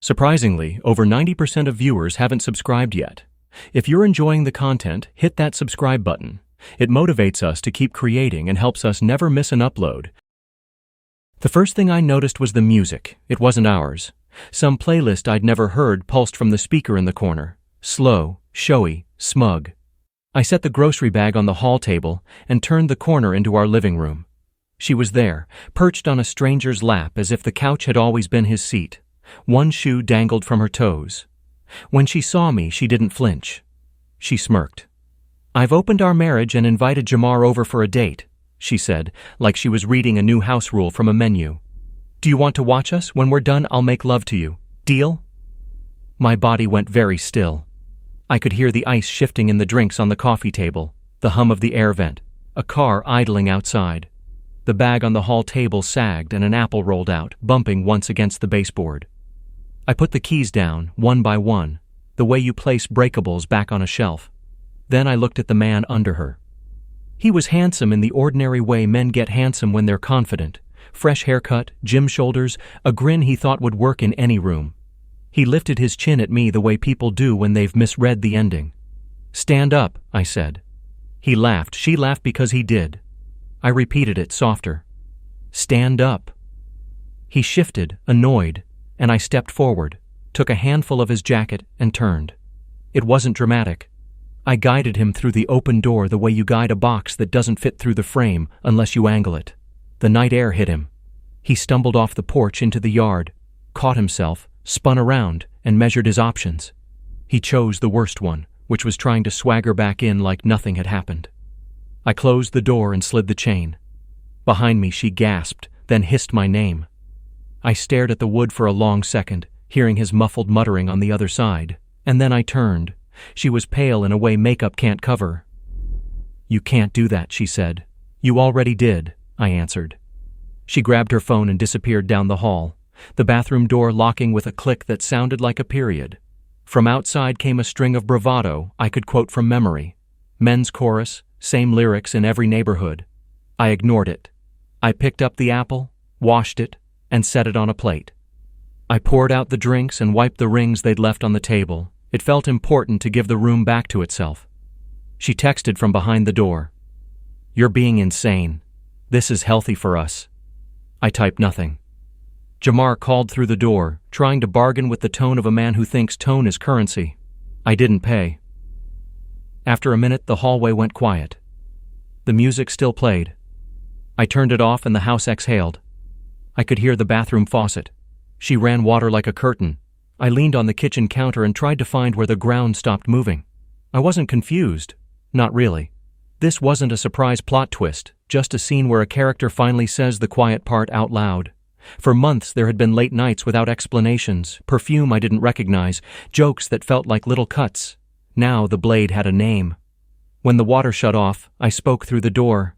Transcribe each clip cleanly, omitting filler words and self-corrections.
Surprisingly, over 90% of viewers haven't subscribed yet. If you're enjoying the content, hit that subscribe button. It motivates us to keep creating and helps us never miss an upload. The first thing I noticed was the music. It wasn't ours. Some playlist I'd never heard pulsed from the speaker in the corner. Slow, showy, smug. I set the grocery bag on the hall table and turned the corner into our living room. She was there, perched on a stranger's lap as if the couch had always been his seat. One shoe dangled from her toes. When she saw me, she didn't flinch. She smirked. "I've opened our marriage and invited Jamar over for a date," she said, like she was reading a new house rule from a menu. "Do you want to watch us? When we're done, I'll make love to you. Deal?" My body went very still. I could hear the ice shifting in the drinks on the coffee table, the hum of the air vent, a car idling outside. The bag on the hall table sagged and an apple rolled out, bumping once against the baseboard. I put the keys down, one by one, the way you place breakables back on a shelf. Then I looked at the man under her. He was handsome in the ordinary way men get handsome when they're confident. Fresh haircut, gym shoulders, a grin he thought would work in any room. He lifted his chin at me the way people do when they've misread the ending. "Stand up," I said. He laughed. She laughed because he did. I repeated it softer. "Stand up." He shifted, annoyed, and I stepped forward, took a handful of his jacket, and turned. It wasn't dramatic. I guided him through the open door the way you guide a box that doesn't fit through the frame unless you angle it. The night air hit him. He stumbled off the porch into the yard, caught himself, spun around, and measured his options. He chose the worst one, which was trying to swagger back in like nothing had happened. I closed the door and slid the chain. Behind me, she gasped, then hissed my name. I stared at the wood for a long second, hearing his muffled muttering on the other side, and then I turned. She was pale in a way makeup can't cover. "You can't do that," she said. "You already did," I answered. She grabbed her phone and disappeared down the hall, the bathroom door locking with a click that sounded like a period. From outside came a string of bravado I could quote from memory. Men's chorus, same lyrics in every neighborhood. I ignored it. I picked up the apple, washed it, and set it on a plate. I poured out the drinks and wiped the rings they'd left on the table. It felt important to give the room back to itself. She texted from behind the door. "You're being insane. This is healthy for us." I typed nothing. Jamar called through the door, trying to bargain with the tone of a man who thinks tone is currency. I didn't pay. After a minute, the hallway went quiet. The music still played. I turned it off and the house exhaled. I could hear the bathroom faucet. She ran water like a curtain. I leaned on the kitchen counter and tried to find where the ground stopped moving. I wasn't confused. Not really. This wasn't a surprise plot twist, just a scene where a character finally says the quiet part out loud. For months there had been late nights without explanations, perfume I didn't recognize, jokes that felt like little cuts. Now the blade had a name. When the water shut off, I spoke through the door.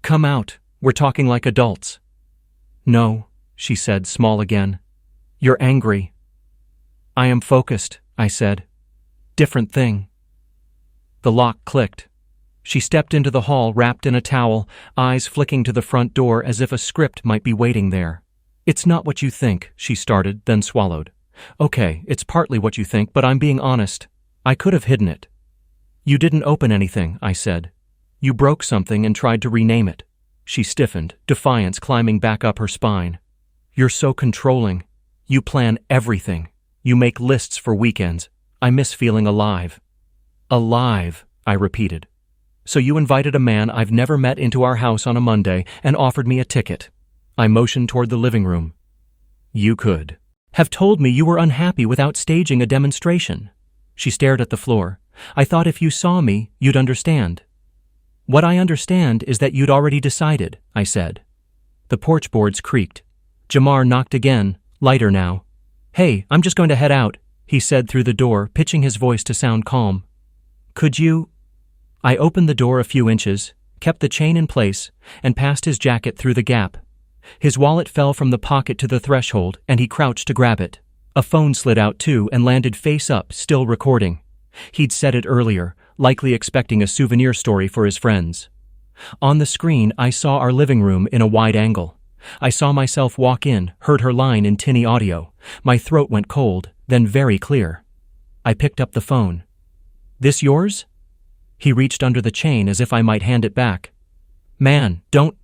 "Come out. We're talking like adults." "No," she said, small again. "You're angry." "I am focused," I said. "Different thing." The lock clicked. She stepped into the hall wrapped in a towel, eyes flicking to the front door as if a script might be waiting there. "It's not what you think," she started, then swallowed. "Okay, it's partly what you think, but I'm being honest. I could have hidden it." "You didn't open anything," I said. "You broke something and tried to rename it." She stiffened, defiance climbing back up her spine. "You're so controlling. You plan everything. You make lists for weekends. I miss feeling alive." "Alive," I repeated. "So you invited a man I've never met into our house on a Monday and offered me a ticket." I motioned toward the living room. "You could have told me you were unhappy without staging a demonstration." She stared at the floor. "I thought if you saw me, you'd understand." "What I understand is that you'd already decided," I said. The porch boards creaked. Jamar knocked again, lighter now. "Hey, I'm just going to head out," he said through the door, pitching his voice to sound calm. "Could you—" I opened the door a few inches, kept the chain in place, and passed his jacket through the gap. His wallet fell from the pocket to the threshold, and he crouched to grab it. A phone slid out too and landed face up, still recording. He'd said it earlier, likely expecting a souvenir story for his friends. On the screen, I saw our living room in a wide angle. I saw myself walk in, heard her line in tinny audio. My throat went cold, then very clear. I picked up the phone. "This yours?" He reached under the chain as if I might hand it back. "Man, don't—"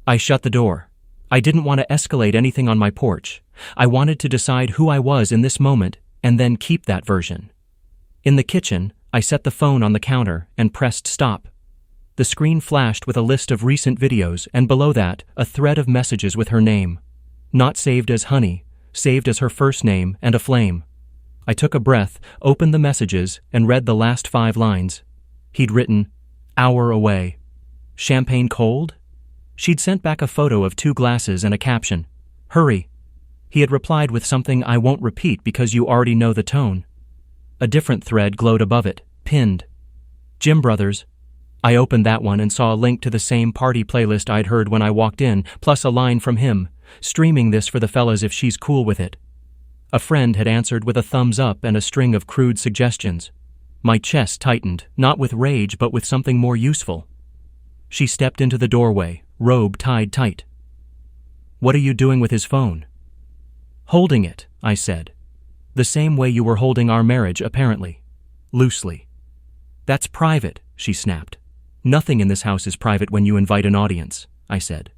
I shut the door. I didn't want to escalate anything on my porch. I wanted to decide who I was in this moment and then keep that version. In the kitchen, I set the phone on the counter and pressed stop. The screen flashed with a list of recent videos, and below that, a thread of messages with her name. Not saved as Honey, saved as her first name and a flame. I took a breath, opened the messages, and read the last 5 lines. He'd written, "Hour away. Champagne cold?" She'd sent back a photo of 2 glasses and a caption, "Hurry." He had replied with something I won't repeat because you already know the tone. A different thread glowed above it, pinned. "Jim Brothers." I opened that one and saw a link to the same party playlist I'd heard when I walked in, plus a line from him, "Streaming this for the fellas if she's cool with it." A friend had answered with a thumbs up and a string of crude suggestions. My chest tightened, not with rage but with something more useful. She stepped into the doorway, robe tied tight. "What are you doing with his phone?" "Holding it," I said. "The same way you were holding our marriage, apparently." Loosely. "That's private," she snapped. "Nothing in this house is private when you invite an audience," I said.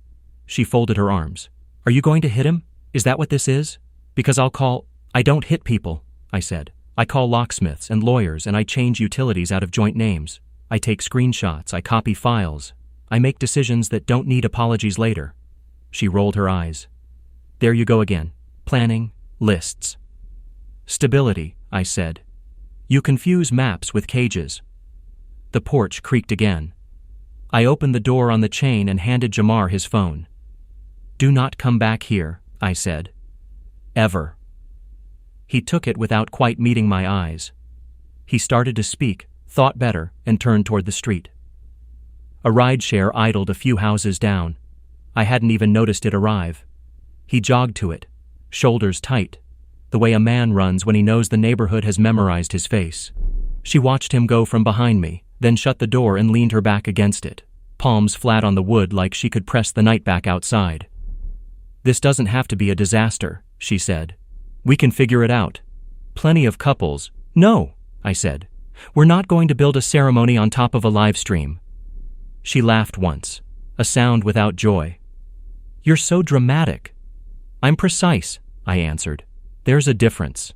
She folded her arms. "Are you going to hit him? Is that what this is? Because I don't hit people," I said. "I call locksmiths and lawyers and I change utilities out of joint names. I take screenshots, I copy files. I make decisions that don't need apologies later." She rolled her eyes. "There you go again. Planning, lists." "Stability," I said. "You confuse maps with cages." The porch creaked again. I opened the door on the chain and handed Jamar his phone. "Do not come back here," I said. "Ever." He took it without quite meeting my eyes. He started to speak, thought better, and turned toward the street. A rideshare idled a few houses down. I hadn't even noticed it arrive. He jogged to it, shoulders tight, the way a man runs when he knows the neighborhood has memorized his face. She watched him go from behind me, then shut the door and leaned her back against it, palms flat on the wood like she could press the night back outside. "This doesn't have to be a disaster," she said. "We can figure it out. Plenty of couples—" "No," I said. "We're not going to build a ceremony on top of a live stream." She laughed once, a sound without joy. "You're so dramatic." "I'm precise," I answered. "There's a difference."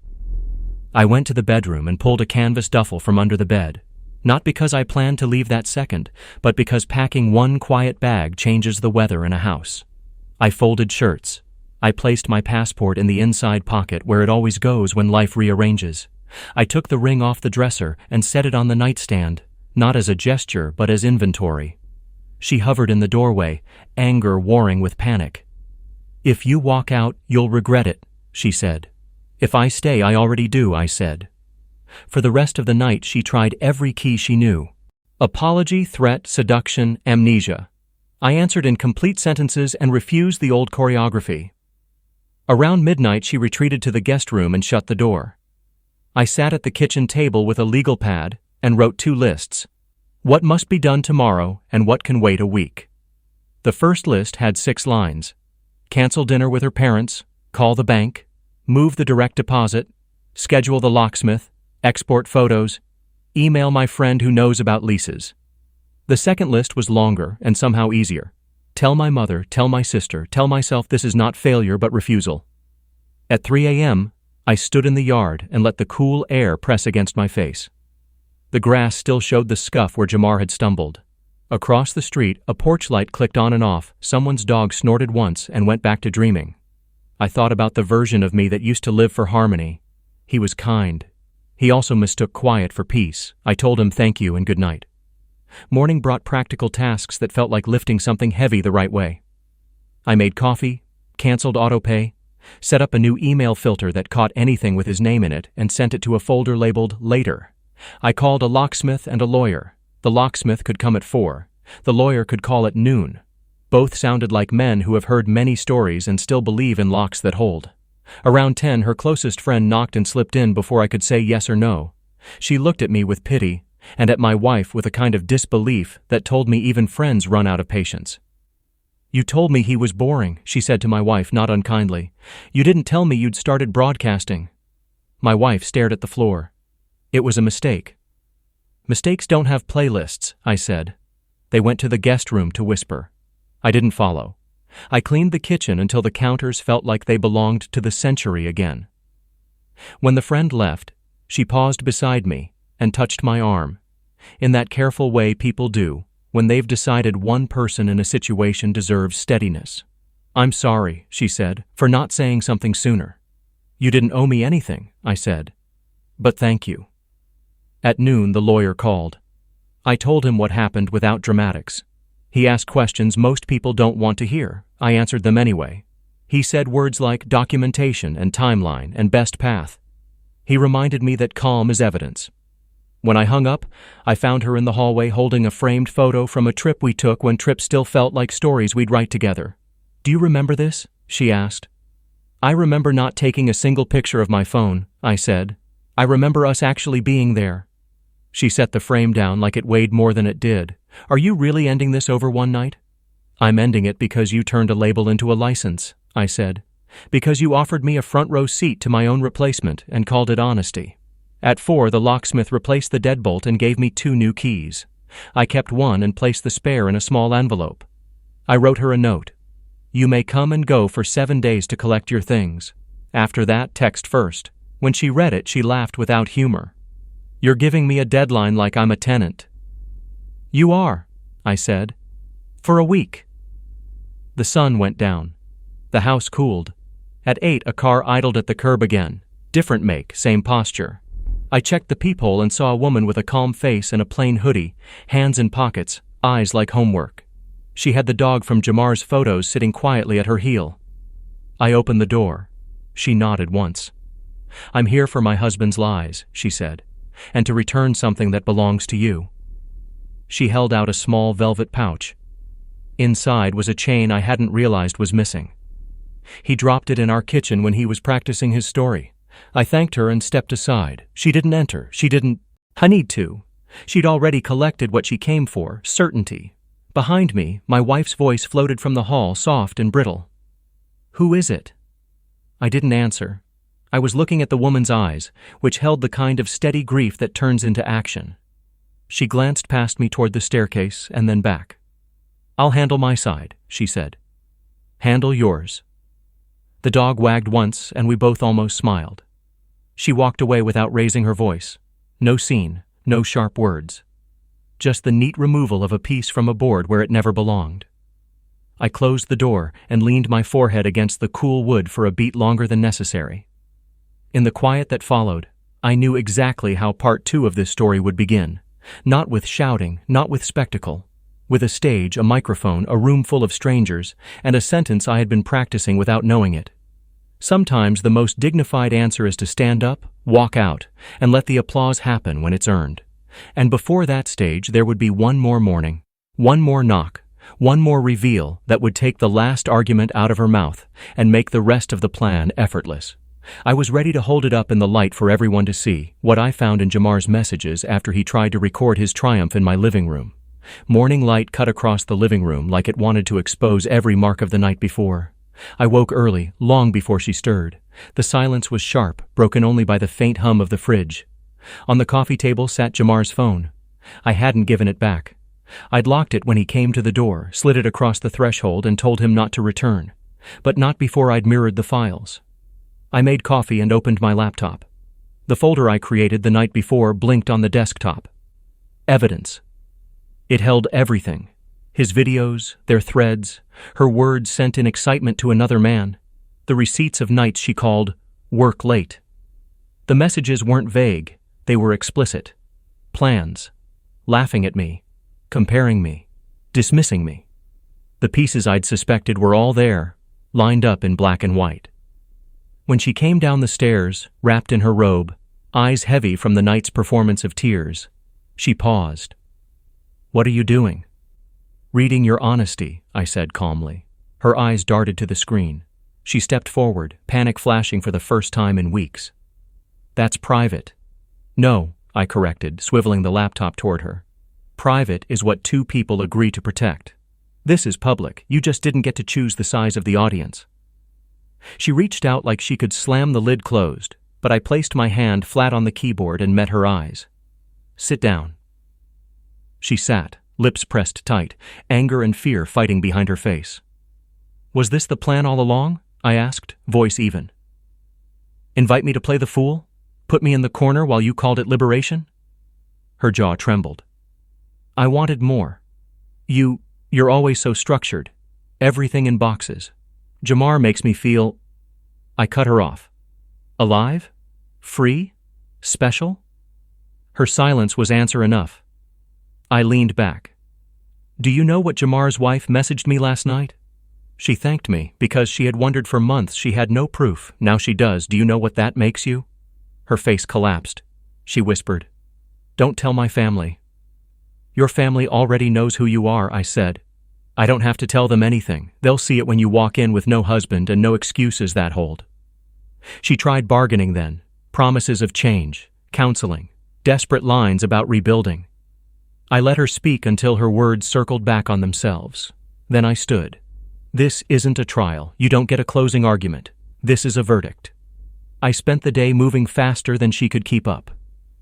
I went to the bedroom and pulled a canvas duffel from under the bed, not because I planned to leave that second, but because packing one quiet bag changes the weather in a house. I folded shirts. I placed my passport in the inside pocket where it always goes when life rearranges. I took the ring off the dresser and set it on the nightstand, not as a gesture but as inventory. She hovered in the doorway, anger warring with panic. "If you walk out, you'll regret it," she said. "If I stay, I already do," I said. For the rest of the night, she tried every key she knew. Apology, threat, seduction, amnesia. I answered in complete sentences and refused the old choreography. Around midnight, she retreated to the guest room and shut the door. I sat at the kitchen table with a legal pad and wrote 2 lists: what must be done tomorrow and what can wait a week. The first list had 6 lines: cancel dinner with her parents, call the bank, move the direct deposit, schedule the locksmith, export photos, email my friend who knows about leases. The second list was longer and somehow easier. Tell my mother, tell my sister, tell myself this is not failure but refusal. At 3 a.m., I stood in the yard and let the cool air press against my face. The grass still showed the scuff where Jamar had stumbled. Across the street, a porch light clicked on and off, someone's dog snorted once and went back to dreaming. I thought about the version of me that used to live for harmony. He was kind. He also mistook quiet for peace. I told him thank you and good night. Morning brought practical tasks that felt like lifting something heavy the right way. I made coffee, canceled autopay, set up a new email filter that caught anything with his name in it and sent it to a folder labeled Later. I called a locksmith and a lawyer. The locksmith could come at 4. The lawyer could call at noon. Both sounded like men who have heard many stories and still believe in locks that hold. Around 10, her closest friend knocked and slipped in before I could say yes or no. She looked at me with pity, and at my wife with a kind of disbelief that told me even friends run out of patience. "You told me he was boring," she said to my wife, not unkindly. "You didn't tell me you'd started broadcasting." My wife stared at the floor. "It was a mistake." "Mistakes don't have playlists," I said. They went to the guest room to whisper. I didn't follow. I cleaned the kitchen until the counters felt like they belonged to the century again. When the friend left, she paused beside me and touched my arm, in that careful way people do when they've decided one person in a situation deserves steadiness. "I'm sorry," she said, "for not saying something sooner." "You didn't owe me anything," I said. "But thank you." At noon, the lawyer called. I told him what happened without dramatics. He asked questions most people don't want to hear. I answered them anyway. He said words like documentation and timeline and best path. He reminded me that calm is evidence. When I hung up, I found her in the hallway holding a framed photo from a trip we took when trips still felt like stories we'd write together. "Do you remember this?" she asked. "I remember not taking a single picture of my phone," I said. "I remember us actually being there." She set the frame down like it weighed more than it did. "Are you really ending this over one night?" "I'm ending it because you turned a label into a license," I said. "Because you offered me a front row seat to my own replacement and called it honesty." At 4, the locksmith replaced the deadbolt and gave me 2 new keys. I kept one and placed the spare in a small envelope. I wrote her a note. "You may come and go for 7 days to collect your things. After that, text first." When she read it, she laughed without humor. "You're giving me a deadline like I'm a tenant." "You are," I said. "For a week." The sun went down. The house cooled. At 8, a car idled at the curb again. Different make, same posture. I checked the peephole and saw a woman with a calm face and a plain hoodie, hands in pockets, eyes like homework. She had the dog from Jamar's photos sitting quietly at her heel. I opened the door. She nodded once. "I'm here for my husband's lies," she said, "and to return something that belongs to you." She held out a small velvet pouch. Inside was a chain I hadn't realized was missing. He dropped it in our kitchen when he was practicing his story. I thanked her and stepped aside. She didn't enter. I need to. She'd already collected what she came for, certainty. Behind me, my wife's voice floated from the hall, soft and brittle. "Who is it?" I didn't answer. I was looking at the woman's eyes, which held the kind of steady grief that turns into action. She glanced past me toward the staircase and then back. "I'll handle my side," she said. "Handle yours." The dog wagged once, and we both almost smiled. She walked away without raising her voice. No scene, no sharp words. Just the neat removal of a piece from a board where it never belonged. I closed the door and leaned my forehead against the cool wood for a beat longer than necessary. In the quiet that followed, I knew exactly how part 2 of this story would begin. Not with shouting, not with spectacle. With a stage, a microphone, a room full of strangers, and a sentence I had been practicing without knowing it. Sometimes the most dignified answer is to stand up, walk out, and let the applause happen when it's earned. And before that stage, there would be one more morning, one more knock, one more reveal that would take the last argument out of her mouth and make the rest of the plan effortless. I was ready to hold it up in the light for everyone to see, what I found in Jamar's messages after he tried to record his triumph in my living room. Morning light cut across the living room like it wanted to expose every mark of the night before. I woke early, long before she stirred. The silence was sharp, broken only by the faint hum of the fridge. On the coffee table sat Jamar's phone. I hadn't given it back. I'd locked it when he came to the door, slid it across the threshold, and told him not to return. But not before I'd mirrored the files. I made coffee and opened my laptop. The folder I created the night before blinked on the desktop. Evidence. It held everything. His videos, their threads, her words sent in excitement to another man, the receipts of nights she called work late. The messages weren't vague, they were explicit. Plans. Laughing at me. Comparing me. Dismissing me. The pieces I'd suspected were all there, lined up in black and white. When she came down the stairs, wrapped in her robe, eyes heavy from the night's performance of tears, she paused. "What are you doing?" "Reading your honesty," I said calmly. Her eyes darted to the screen. She stepped forward, panic flashing for the first time in weeks. "That's private." "No," I corrected, swiveling the laptop toward her. "Private is what 2 people agree to protect." This is public. You just didn't get to choose the size of the audience. She reached out like she could slam the lid closed, but I placed my hand flat on the keyboard and met her eyes. Sit down. She sat, lips pressed tight, anger and fear fighting behind her face. Was this the plan all along? I asked, voice even. Invite me to play the fool? Put me in the corner while you called it liberation? Her jaw trembled. I wanted more. You're always so structured. Everything in boxes. Jamar makes me feel... I cut her off. Alive? Free? Special? Her silence was answer enough. I leaned back. Do you know what Jamar's wife messaged me last night? She thanked me because she had wondered for months she had no proof. Now she does. Do you know what that makes you? Her face collapsed. She whispered, Don't tell my family. Your family already knows who you are, I said. I don't have to tell them anything. They'll see it when you walk in with no husband and no excuses that hold. She tried bargaining then, promises of change, counseling, desperate lines about rebuilding. I let her speak until her words circled back on themselves. Then I stood. This isn't a trial. You don't get a closing argument. This is a verdict. I spent the day moving faster than she could keep up.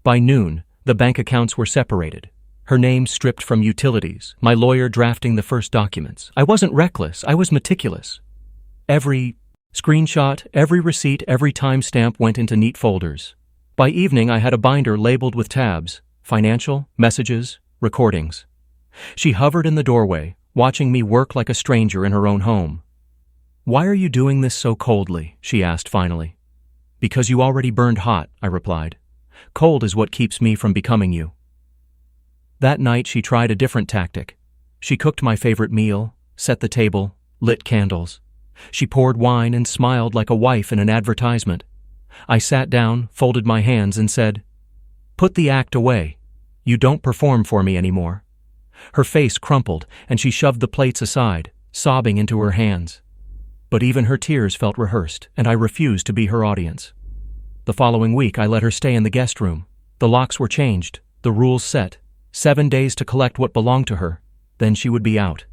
By noon, the bank accounts were separated. Her name stripped from utilities, my lawyer drafting the first documents. I wasn't reckless, I was meticulous. Every screenshot, every receipt, every timestamp went into neat folders. By evening, I had a binder labeled with tabs, financial, messages, recordings. She hovered in the doorway, watching me work like a stranger in her own home. Why are you doing this so coldly? She asked finally. Because you already burned hot, I replied. Cold is what keeps me from becoming you. That night she tried a different tactic. She cooked my favorite meal, set the table, lit candles. She poured wine and smiled like a wife in an advertisement. I sat down, folded my hands and said, Put the act away. You don't perform for me anymore. Her face crumpled and she shoved the plates aside, sobbing into her hands. But even her tears felt rehearsed, and I refused to be her audience. The following week I let her stay in the guest room. The locks were changed, the rules set. 7 days to collect what belonged to her, then she would be out.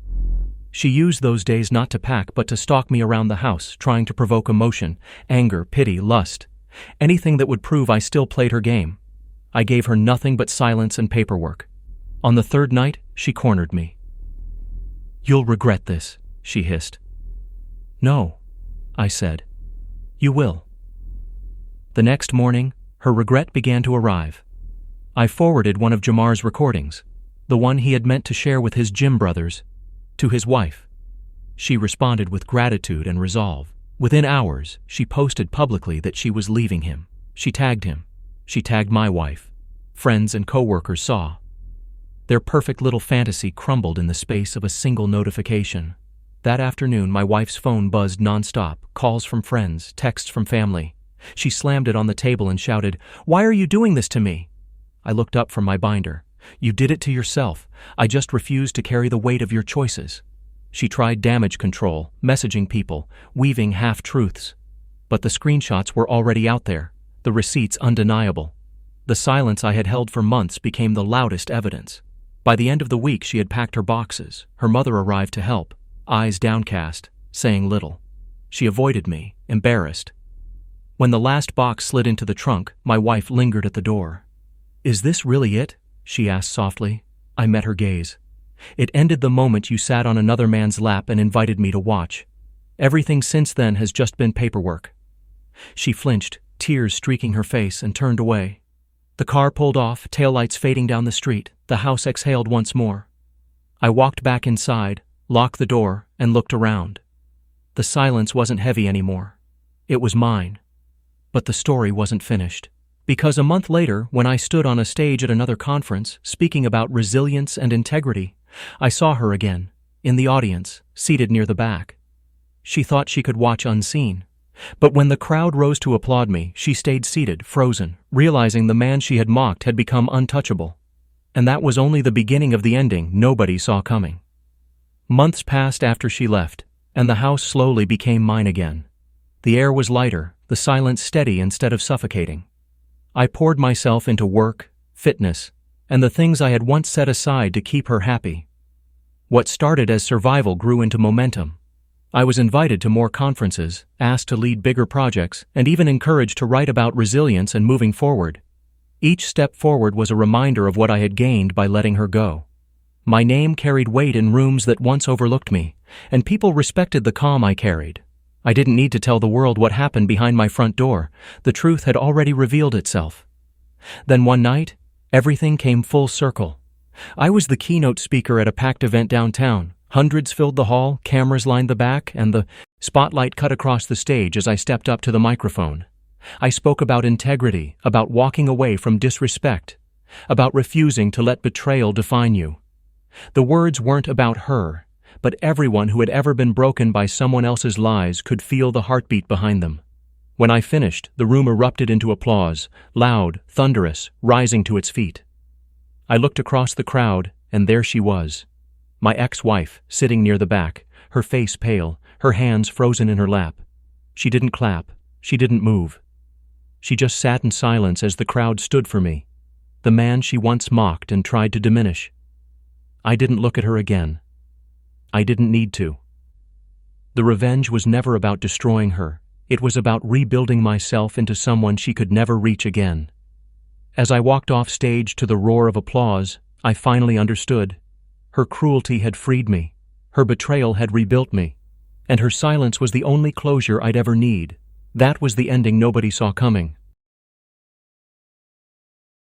She used those days not to pack but to stalk me around the house, trying to provoke emotion, anger, pity, lust. Anything that would prove I still played her game. I gave her nothing but silence and paperwork. On the third night, she cornered me. You'll regret this, she hissed. No, I said. You will. The next morning, her regret began to arrive. I forwarded one of Jamar's recordings, the one he had meant to share with his gym brothers, to his wife. She responded with gratitude and resolve. Within hours, she posted publicly that she was leaving him. She tagged him. She tagged my wife. Friends and coworkers saw. Their perfect little fantasy crumbled in the space of a single notification. That afternoon, my wife's phone buzzed nonstop, calls from friends, texts from family. She slammed it on the table and shouted, Why are you doing this to me? I looked up from my binder. You did it to yourself. I just refused to carry the weight of your choices. She tried damage control, messaging people, weaving half-truths. But the screenshots were already out there, the receipts undeniable. The silence I had held for months became the loudest evidence. By the end of the week, she had packed her boxes. Her mother arrived to help, eyes downcast, saying little. She avoided me, embarrassed. When the last box slid into the trunk, my wife lingered at the door. Is this really it? She asked softly. I met her gaze. It ended the moment you sat on another man's lap and invited me to watch. Everything since then has just been paperwork. She flinched, tears streaking her face, and turned away. The car pulled off, taillights fading down the street. The house exhaled once more. I walked back inside, locked the door, and looked around. The silence wasn't heavy anymore. It was mine. But the story wasn't finished. Because a month later, when I stood on a stage at another conference, speaking about resilience and integrity, I saw her again, in the audience, seated near the back. She thought she could watch unseen. But when the crowd rose to applaud me, she stayed seated, frozen, realizing the man she had mocked had become untouchable. And that was only the beginning of the ending nobody saw coming. Months passed after she left, and the house slowly became mine again. The air was lighter, the silence steady instead of suffocating. I poured myself into work, fitness, and the things I had once set aside to keep her happy. What started as survival grew into momentum. I was invited to more conferences, asked to lead bigger projects, and even encouraged to write about resilience and moving forward. Each step forward was a reminder of what I had gained by letting her go. My name carried weight in rooms that once overlooked me, and people respected the calm I carried. I didn't need to tell the world what happened behind my front door. The truth had already revealed itself. Then one night, everything came full circle. I was the keynote speaker at a packed event downtown. Hundreds filled the hall, cameras lined the back, and the spotlight cut across the stage as I stepped up to the microphone. I spoke about integrity, about walking away from disrespect, about refusing to let betrayal define you. The words weren't about her, but everyone who had ever been broken by someone else's lies could feel the heartbeat behind them. When I finished, the room erupted into applause, loud, thunderous, rising to its feet. I looked across the crowd, and there she was. My ex-wife, sitting near the back, her face pale, her hands frozen in her lap. She didn't clap. She didn't move. She just sat in silence as the crowd stood for me, the man she once mocked and tried to diminish. I didn't look at her again. I didn't need to. The revenge was never about destroying her. It was about rebuilding myself into someone she could never reach again. As I walked off stage to the roar of applause, I finally understood. Her cruelty had freed me. Her betrayal had rebuilt me. And her silence was the only closure I'd ever need. That was the ending nobody saw coming.